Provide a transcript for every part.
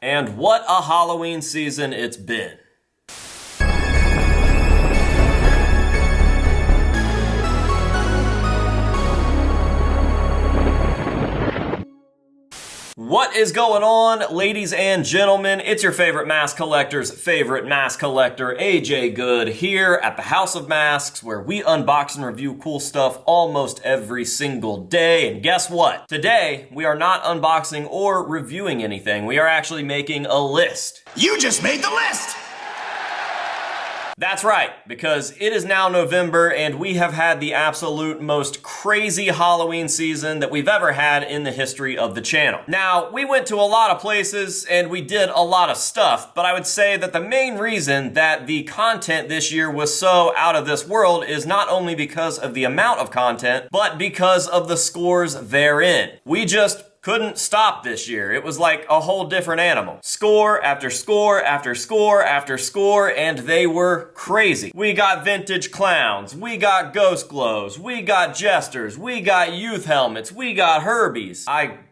And what a Halloween season it's been. What is going on, ladies and gentlemen? It's your favorite mask collector's favorite mask collector, AJ Good, here at the House of Masks, where we unbox and review cool stuff almost every single day. And guess what? Today, we are not unboxing or reviewing anything. We are actually making a list. You just made the list! That's right, because it is now November and we have had the absolute most crazy Halloween season that we've ever had in the history of the channel. Now, we went to a lot of places and we did a lot of stuff, but I would say that the main reason that the content this year was so out of this world is not only because of the amount of content, but because of the scores therein. We just couldn't stop this year. It was like a whole different animal. Score after score after score after score, and they were crazy. We got vintage clowns, we got ghost glows, we got jesters, we got youth helmets, we got Herbies.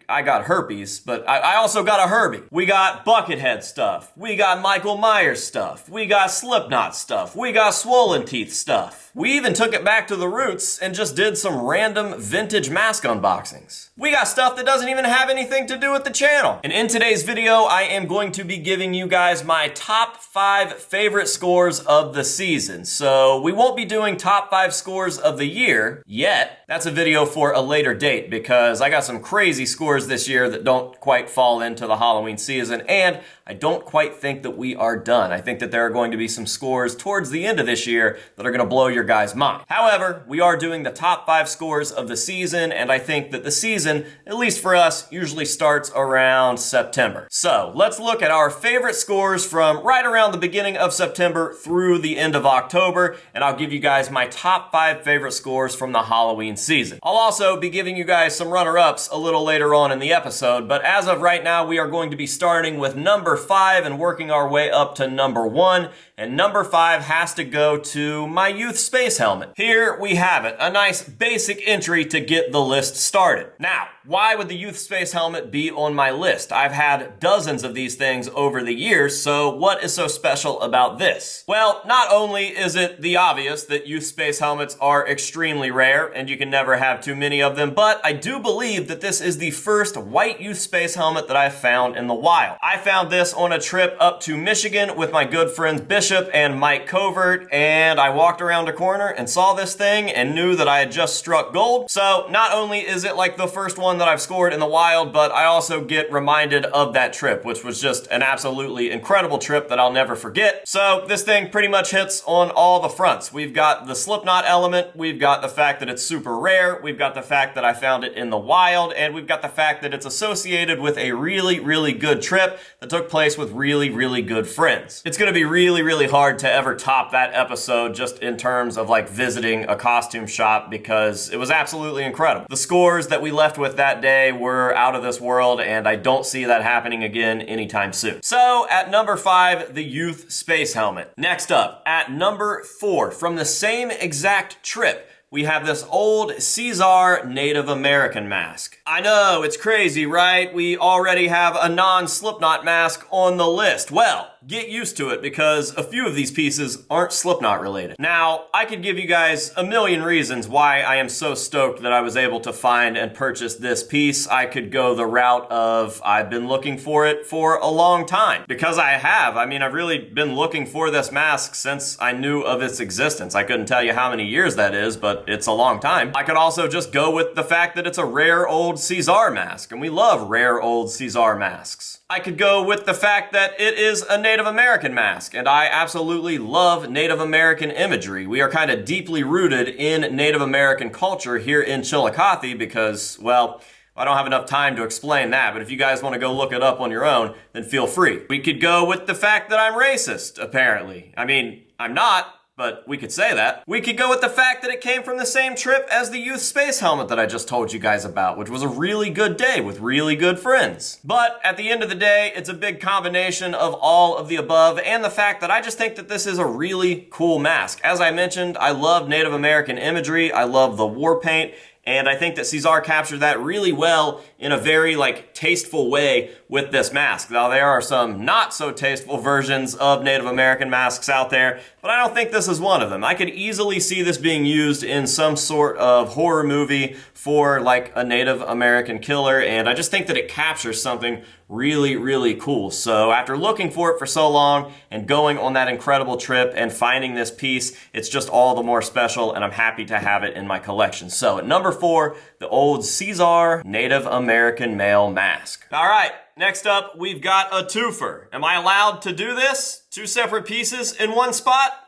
I got herpes, but I also got a Herby. We got Buckethead stuff. We got Michael Myers stuff. We got Slipknot stuff. We got Swollen Teeth stuff. We even took it back to the roots and just did some random vintage mask unboxings. We got stuff that doesn't even have anything to do with the channel. And in today's video, I am going to be giving you guys my top 5 favorite scores of the season. So we won't be doing top 5 scores of the year yet. That's a video for a later date because I got some crazy scores this year that don't quite fall into the Halloween season, and I don't quite think that we are done. I think that there are going to be some scores towards the end of this year that are going to blow your guys' mind. However, we are doing the top 5 scores of the season, and I think that the season, at least for us, usually starts around September. So let's look at our favorite scores from right around the beginning of September through the end of October, and I'll give you guys my top 5 favorite scores from the Halloween season. I'll also be giving you guys some runner-ups a little later on in the episode, but as of right now, we are going to be starting with number 5 and working our way up to number 1, and number 5 has to go to my youth space helmet. Here we have it, a nice basic entry to get the list started. Now, why would the youth space helmet be on my list? I've had dozens of these things over the years, so what is so special about this? Well, not only is it the obvious that youth space helmets are extremely rare and you can never have too many of them, but I do believe that this is the first white youth space helmet that I've found in the wild. I found this on a trip up to Michigan with my good friends Bishop and Mike Covert, and I walked around a corner and saw this thing and knew that I had just struck gold. So not only is it like the first one that I've scored in the wild, but I also get reminded of that trip, which was just an absolutely incredible trip that I'll never forget. So this thing pretty much hits on all the fronts. We've got the Slipknot element, we've got the fact that it's super rare, we've got the fact that I found it in the wild, and we've got the fact that it's associated with a really, really good trip that took place with really, really good friends. It's gonna be really, really hard to ever top that episode just in terms of like visiting a costume shop because it was absolutely incredible. The scores that we left with that day were out of this world, and I don't see that happening again anytime soon. So at number 5, the youth space helmet. Next up, at number 4, from the same exact trip, we have this old Cesar Native American mask. I know, it's crazy, right? We already have a non-Slipknot mask on the list. Well, get used to it because a few of these pieces aren't Slipknot related. Now, I could give you guys a million reasons why I am so stoked that I was able to find and purchase this piece. I could go the route of I've been looking for it for a long time. Because I have. I mean, I've really been looking for this mask since I knew of its existence. I couldn't tell you how many years that is, but it's a long time. I could also just go with the fact that it's a rare old Cesar mask, and we love rare old Cesar masks. I could go with the fact that it is a Native American mask, and I absolutely love Native American imagery. We are kind of deeply rooted in Native American culture here in Chillicothe because, well, I don't have enough time to explain that, but if you guys want to go look it up on your own, then feel free. We could go with the fact that I'm racist, apparently. I mean, I'm not, but we could say that. We could go with the fact that it came from the same trip as the youth space helmet that I just told you guys about, which was a really good day with really good friends. But at the end of the day, it's a big combination of all of the above and the fact that I just think that this is a really cool mask. As I mentioned, I love Native American imagery, I love the war paint, And I think that Cesar captured that really well in a very tasteful way with this mask. Now there are some not so tasteful versions of Native American masks out there, but I don't think this is one of them. I could easily see this being used in some sort of horror movie for a Native American killer, and I just think that it captures something really, really cool. So after looking for it for so long and going on that incredible trip and finding this piece, it's just all the more special, and I'm happy to have it in my collection. So at number 4, the old Cesar Native American male mask. All right, next up, we've got a twofer. Am I allowed to do this? 2 separate pieces in one spot?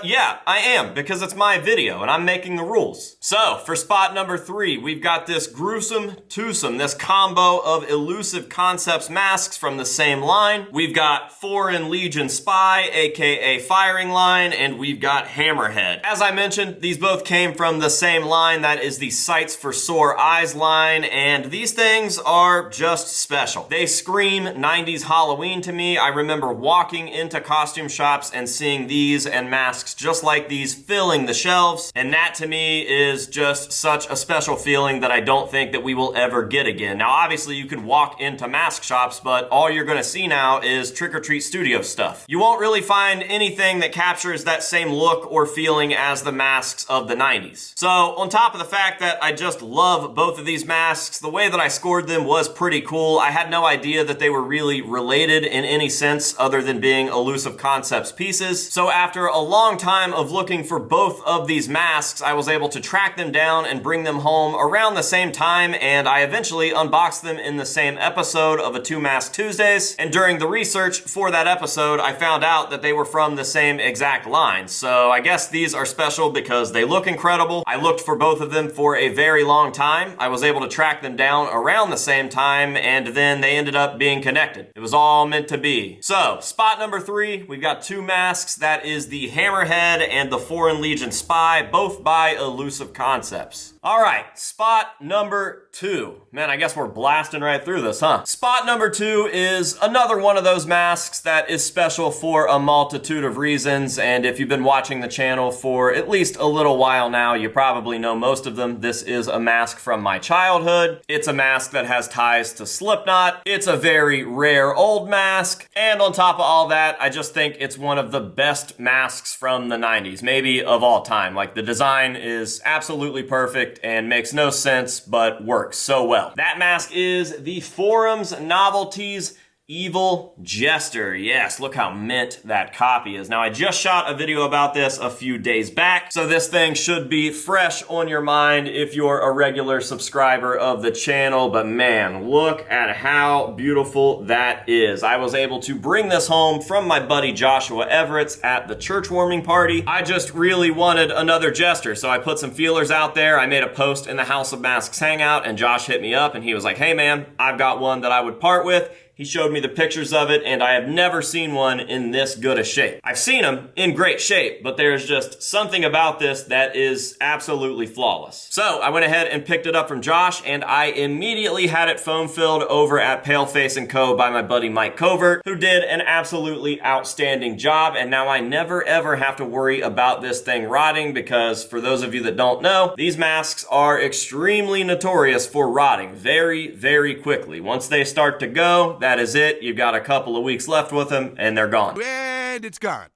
Yeah, I am, because it's my video and I'm making the rules. So, for spot number 3, we've got this gruesome twosome, this combo of Elusive Concepts masks from the same line. We've got Foreign Legion Spy, aka Firing Line, and we've got Hammerhead. As I mentioned, these both came from the same line, that is the Sights for Sore Eyes line, and these things are just special. They scream 90s Halloween to me. I remember walking into costume shops and seeing these and masks just like these filling the shelves, and that to me is just such a special feeling that I don't think that we will ever get again. Now obviously you can walk into mask shops, but all you're gonna see now is Trick or Treat Studio stuff. You won't really find anything that captures that same look or feeling as the masks of the 90s. So on top of the fact that I just love both of these masks, the way that I scored them was pretty cool. I had no idea that they were really related in any sense other than being Elusive Concepts pieces. So after a long time of looking for both of these masks, I was able to track them down and bring them home around the same time, and I eventually unboxed them in the same episode of a 2 Mask Tuesdays. And during the research for that episode, I found out that they were from the same exact line. So I guess these are special because they look incredible. I looked for both of them for a very long time. I was able to track them down around the same time, and then they ended up being connected. It was all meant to be. So spot number 3, we've got 2 masks. That is the Hammerhead and the Foreign Legion Spy, both by Elusive Concepts. All right, spot number 2. Man, I guess we're blasting right through this, huh? Spot number 2 is another one of those masks that is special for a multitude of reasons, and if you've been watching the channel for at least a little while now, you probably know most of them. This is a mask from my childhood. It's a mask that has ties to Slipknot. It's a very rare old mask, and on top of all that, I just think it's one of the best masks from the 90s, maybe of all time. The design is absolutely perfect and makes no sense, but works so well. That mask is the Forum's Novelties Evil Jester. Yes, look how mint that copy is. Now, I just shot a video about this a few days back, so this thing should be fresh on your mind if you're a regular subscriber of the channel, but man, look at how beautiful that is. I was able to bring this home from my buddy Joshua Everett's at the church warming party. I just really wanted another jester, so I put some feelers out there. I made a post in the House of Masks Hangout, and Josh hit me up, and he was like, hey man, I've got one that I would part with. He showed me the pictures of it, and I have never seen one in this good a shape. I've seen them in great shape, but there's just something about this that is absolutely flawless. So I went ahead and picked it up from Josh, and I immediately had it foam filled over at Paleface & Co. by my buddy Mike Covert, who did an absolutely outstanding job, and now I never ever have to worry about this thing rotting, because for those of you that don't know, these masks are extremely notorious for rotting very, very quickly. Once they start to go, that is it. You've got a couple of weeks left with them, and they're gone. And it's gone.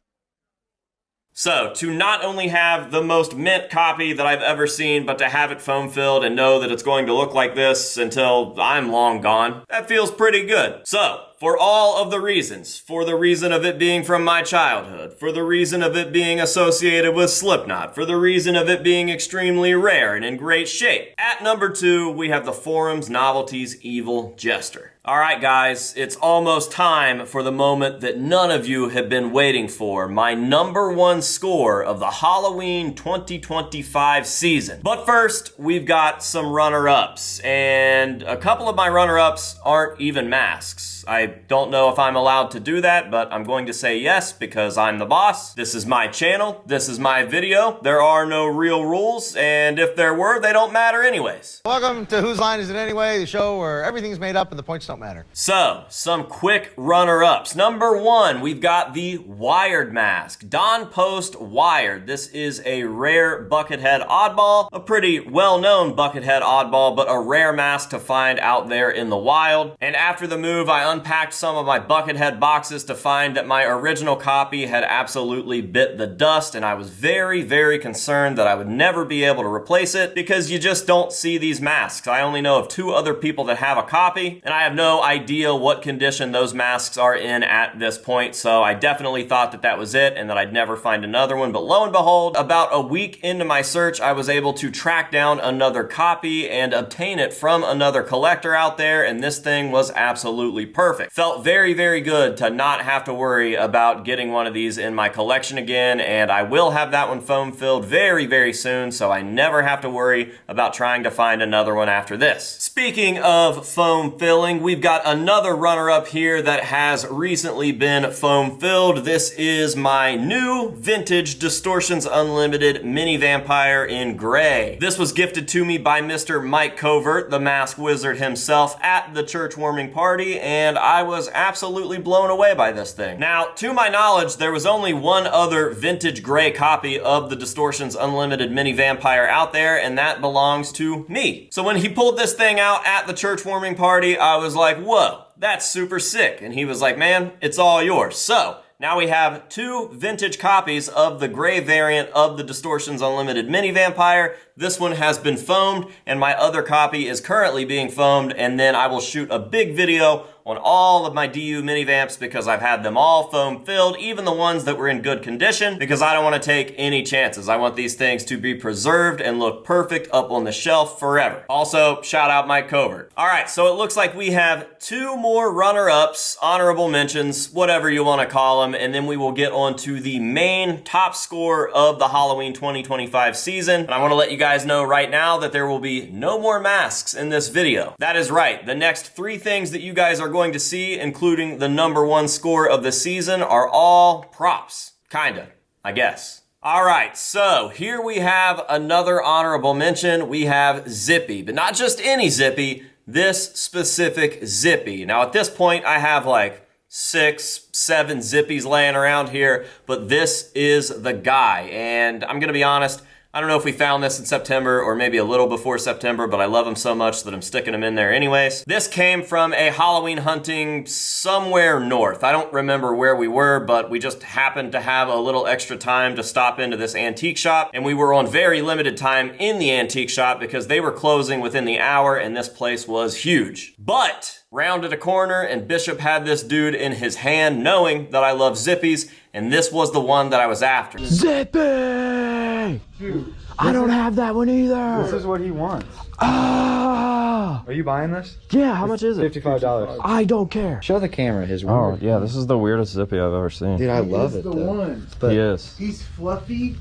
So, to not only have the most mint copy that I've ever seen, but to have it foam filled and know that it's going to look like this until I'm long gone, that feels pretty good. So, for all of the reasons, for the reason of it being from my childhood, for the reason of it being associated with Slipknot, for the reason of it being extremely rare and in great shape, at number 2, we have the Forum's Novelties Evil Jester. All right, guys, it's almost time for the moment that none of you have been waiting for, my number 1 score of the Halloween 2025 season. But first, we've got some runner-ups, and a couple of my runner-ups aren't even masks. I don't know if I'm allowed to do that, but I'm going to say yes because I'm the boss. This is my channel. This is my video. There are no real rules, and if there were, they don't matter anyways. Welcome to Whose Line Is It Anyway, the show where everything's made up and the points don't don't matter. So, some quick runner-ups. Number 1, we've got the Wired mask. Don Post Wired. This is a rare Buckethead oddball, a pretty well-known Buckethead oddball, but a rare mask to find out there in the wild. And after the move, I unpacked some of my Buckethead boxes to find that my original copy had absolutely bit the dust, and I was very, very concerned that I would never be able to replace it because you just don't see these masks. I only know of 2 other people that have a copy, and I have no idea what condition those masks are in at this point, so I definitely thought that that was it and that I'd never find another one. But lo and behold, about a week into my search, I was able to track down another copy and obtain it from another collector out there, and this thing was absolutely perfect. Felt very, very good to not have to worry about getting one of these in my collection again, and I will have that one foam filled very, very soon, so I never have to worry about trying to find another one after this. Speaking of foam filling, we've got another runner-up here that has recently been foam filled. This is my new vintage Distortions Unlimited Mini Vampire in gray. This was gifted to me by Mr. Mike Covert, the mask wizard himself, at the church warming party, and I was absolutely blown away by this thing. Now, to my knowledge, there was only one other vintage gray copy of the Distortions Unlimited Mini Vampire out there, and that belongs to me. So when he pulled this thing out at the church warming party, I was like, whoa, that's super sick. And he was like, man, it's all yours. So now we have 2 vintage copies of the gray variant of the Distortions Unlimited Mini Vampire. This one has been foamed, and my other copy is currently being foamed, and then I will shoot a big video on all of my DU mini vamps because I've had them all foam filled, even the ones that were in good condition, because I don't want to take any chances. I want these things to be preserved and look perfect up on the shelf forever. Also, shout out Mike Covert. All right, so it looks like we have 2 more runner-ups, honorable mentions, whatever you want to call them, and then we will get on to the main top score of the Halloween 2025 season. And I want to let you guys know right now that there will be no more masks in this video. That is right. The next 3 things that you guys are going to see, including the number 1 score of the season, are all props. Kinda, I guess. All right, so here we have another honorable mention. We have Zippy, but not just any Zippy, this specific Zippy. Now at this point, I have like 6, 7 Zippies laying around here, but this is the guy. And I'm gonna be honest, I don't know if we found this in September or maybe a little before September, but I love them so much that I'm sticking them in there anyways. This came from a Halloween hunting somewhere north. I don't remember where we were, but we just happened to have a little extra time to stop into this antique shop, and we were on very limited time in the antique shop because they were closing within the hour, and this place was huge. But rounded a corner, and Bishop had this dude in his hand, knowing that I love Zippies, and this was the one that I was after. Zippy! Dude, I don't have that one either. This is what he wants. Ah! Are you buying this? Yeah, how much is it? $55. I don't care. Show the camera his Oh, weird. yeah, this is the weirdest Zippy I've ever seen. Dude, I love it. The though. one. But Yes. He's fluffy.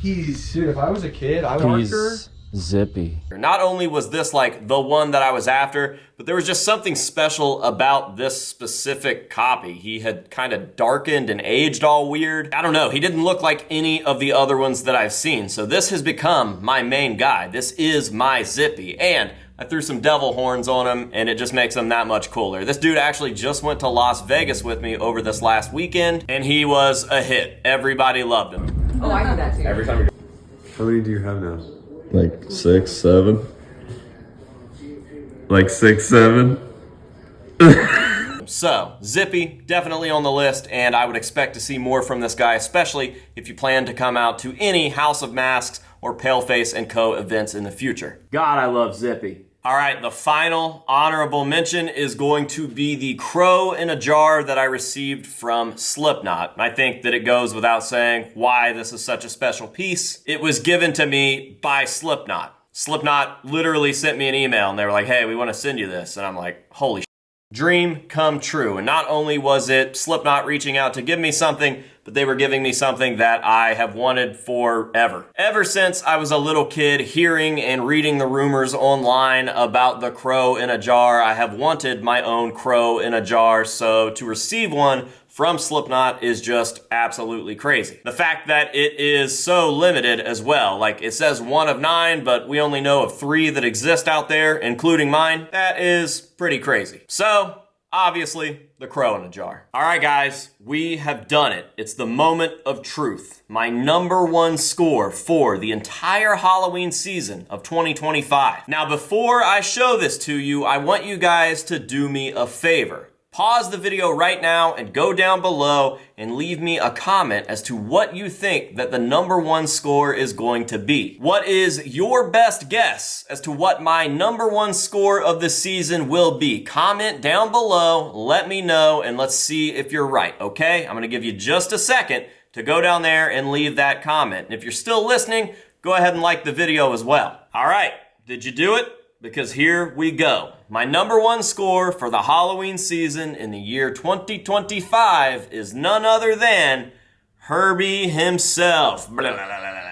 He's. Dude, if I was a kid, I would. He's Zippy. Not only was this like the one that I was after, but there was just something special about this specific copy. He had kind of darkened and aged all weird. I don't know, he didn't look like any of the other ones that I've seen. So this has become my main guy. This is my Zippy. And I threw some devil horns on him, and it just makes him that much cooler. This dude actually just went to Las Vegas with me over this last weekend, and he was a hit. Everybody loved him. Oh, I do that too. Every time you. How many do you have now? Like 6, 7. Like 6, 7? So, Zippy, definitely on the list, and I would expect to see more from this guy, especially if you plan to come out to any House of Masks or Paleface & Co. events in the future. God, I love Zippy. All right, the final honorable mention is going to be the crow in a jar that I received from Slipknot. I think that it goes without saying why this is such a special piece. It was given to me by Slipknot. Slipknot literally sent me an email and they were like, hey, we want to send you this. And I'm like, holy shit. Dream come true. And not only was it Slipknot reaching out to give me something, but they were giving me something that I have wanted forever. Ever since I was a little kid, hearing and reading the rumors online about the crow in a jar, I have wanted my own crow in a jar, so to receive one from Slipknot is just absolutely crazy. The fact that it is so limited as well, like it says 1 of 9, but we only know of 3 that exist out there, including mine, that is pretty crazy. So, obviously, the crow in a jar. All right, guys, we have done it. It's the moment of truth. My number 1 score for the entire Halloween season of 2025. Now, before I show this to you, I want you guys to do me a favor. Pause the video right now and go down below and leave me a comment as to what you think that the number 1 score is going to be. What is your best guess as to what my number 1 score of the season will be? Comment down below, let me know, and let's see if you're right, okay? I'm gonna give you just a second to go down there and leave that comment. And if you're still listening, go ahead and like the video as well. All right, did you do it? Because here we go. My number 1 score for the Halloween season in the year 2025 is none other than Herby himself. Blah, blah, blah, blah, blah, blah.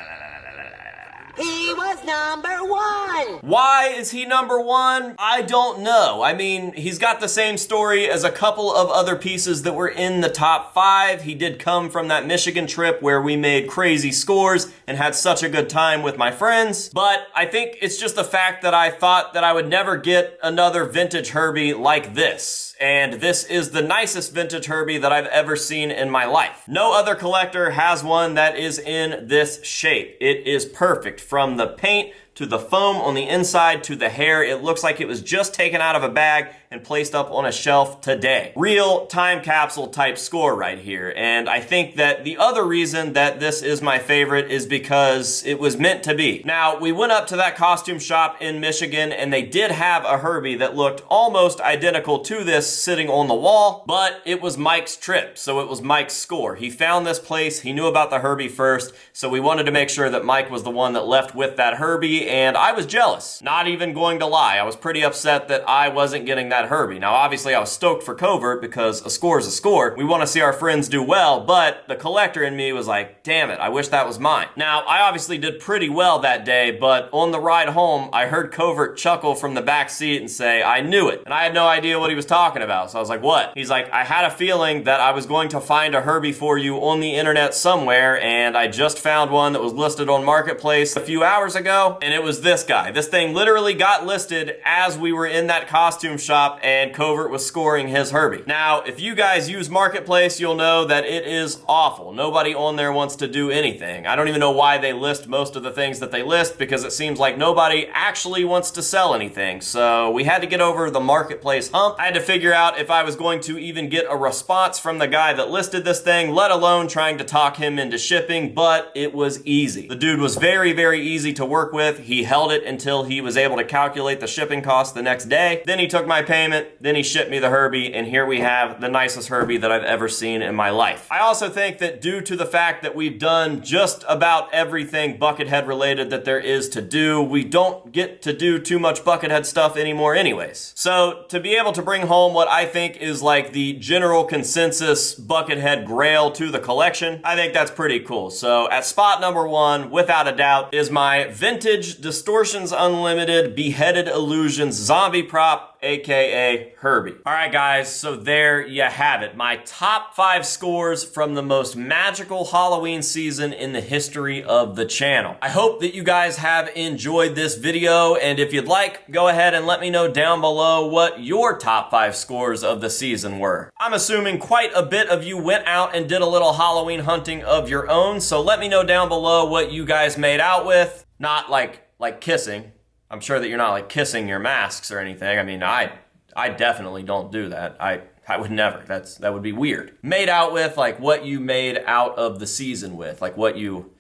He was number 1! Why is he number 1? I don't know. I mean, he's got the same story as a couple of other pieces that were in the top 5. He did come from that Michigan trip where we made crazy scores and had such a good time with my friends. But I think it's just the fact that I thought that I would never get another vintage Herby like this. And this is the nicest vintage Herby that I've ever seen in my life. No other collector has one that is in this shape. It is perfect from the paint to the foam on the inside to the hair. It looks like it was just taken out of a bag and placed up on a shelf today. Real time capsule type score right here. And I think that the other reason that this is my favorite is because it was meant to be. Now, we went up to that costume shop in Michigan and they did have a Herby that looked almost identical to this sitting on the wall, but it was Mike's trip, so it was Mike's score. He found this place, he knew about the Herby first, so we wanted to make sure that Mike was the one that left with that Herby, and I was jealous. Not even going to lie, I was pretty upset that I wasn't getting that Herby. Now, obviously, I was stoked for Covert because a score is a score. We want to see our friends do well, but the collector in me was like, damn it, I wish that was mine. Now, I obviously did pretty well that day, but on the ride home, I heard Covert chuckle from the back seat and say, I knew it. And I had no idea what he was talking about, so I was like, what? He's like, I had a feeling that I was going to find a Herby for you on the internet somewhere, and I just found one that was listed on Marketplace a few hours ago, and it was this guy. This thing literally got listed as we were in that costume shop and Covert was scoring his Herby. Now, if you guys use Marketplace, you'll know that it is awful. Nobody on there wants to do anything. I don't even know why they list most of the things that they list because it seems like nobody actually wants to sell anything. So we had to get over the Marketplace hump. I had to figure out if I was going to even get a response from the guy that listed this thing, let alone trying to talk him into shipping, but it was easy. The dude was very, very easy to work with. He held it until he was able to calculate the shipping cost the next day. Then he took my payment, then he shipped me the Herby, and here we have the nicest Herby that I've ever seen in my life. I also think that due to the fact that we've done just about everything Buckethead related that there is to do, we don't get to do too much Buckethead stuff anymore anyways. So to be able to bring home what I think is like the general consensus Buckethead grail to the collection, I think that's pretty cool. So at spot number 1, without a doubt, is my vintage Distortions Unlimited Beheaded Illusions zombie prop, aka Herby. All right, guys, so there you have it. My top 5 scores from the most magical Halloween season in the history of the channel. I hope that you guys have enjoyed this video, and if you'd like, go ahead and let me know down below what your top 5 scores of the season were. I'm assuming quite a bit of you went out and did a little Halloween hunting of your own, so let me know down below what you guys made out with. Not like kissing. I'm sure that you're not like kissing your masks or anything. I mean, I definitely don't do that. I would never. That would be weird. Made out with, like what you made out of the season with, like what you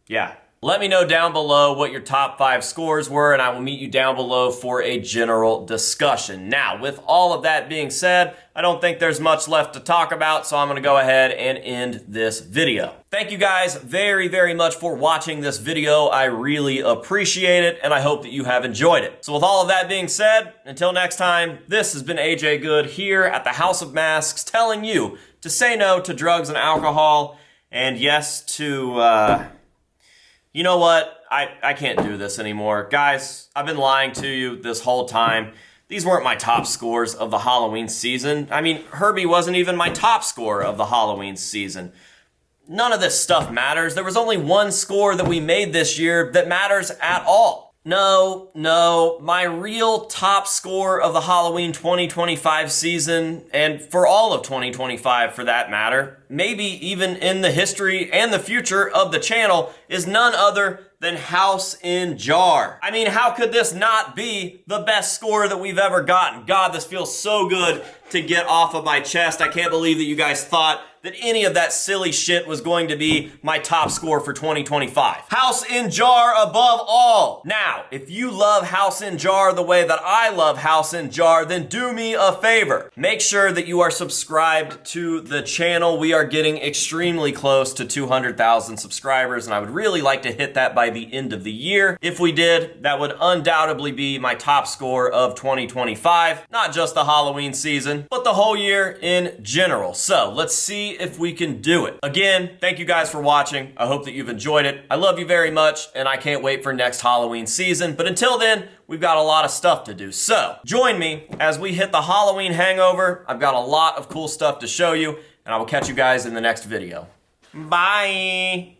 yeah. Let me know down below what your top 5 scores were, and I will meet you down below for a general discussion. Now, with all of that being said, I don't think there's much left to talk about, so I'm gonna go ahead and end this video. Thank you guys very, very much for watching this video. I really appreciate it, and I hope that you have enjoyed it. So with all of that being said, until next time, this has been AJ Good here at the House of Masks telling you to say no to drugs and alcohol, and yes to, you know what? I can't do this anymore. Guys, I've been lying to you this whole time. These weren't my top scores of the Halloween season. I mean, Herby wasn't even my top score of the Halloween season. None of this stuff matters. There was only one score that we made this year that matters at all. No, my real top score of the Halloween 2025 season, and for all of 2025 for that matter, maybe even in the history and the future of the channel, is none other than House in Jar. I mean, how could this not be the best score that we've ever gotten? God, this feels so good to get off of my chest. I can't believe that you guys thought that any of that silly shit was going to be my top score for 2025. House in Jar above all. Now, if you love House in Jar the way that I love House in Jar, then do me a favor. Make sure that you are subscribed to the channel. We are getting extremely close to 200,000 subscribers, and I would really like to hit that by the end of the year. If we did, that would undoubtedly be my top score of 2025. Not just the Halloween season, but the whole year in general. So let's see if we can do it. Again, thank you guys for watching. I hope that you've enjoyed it. I love you very much, and I can't wait for next Halloween season. But until then, we've got a lot of stuff to do. So join me as we hit the Halloween hangover. I've got a lot of cool stuff to show you, and I will catch you guys in the next video. Bye.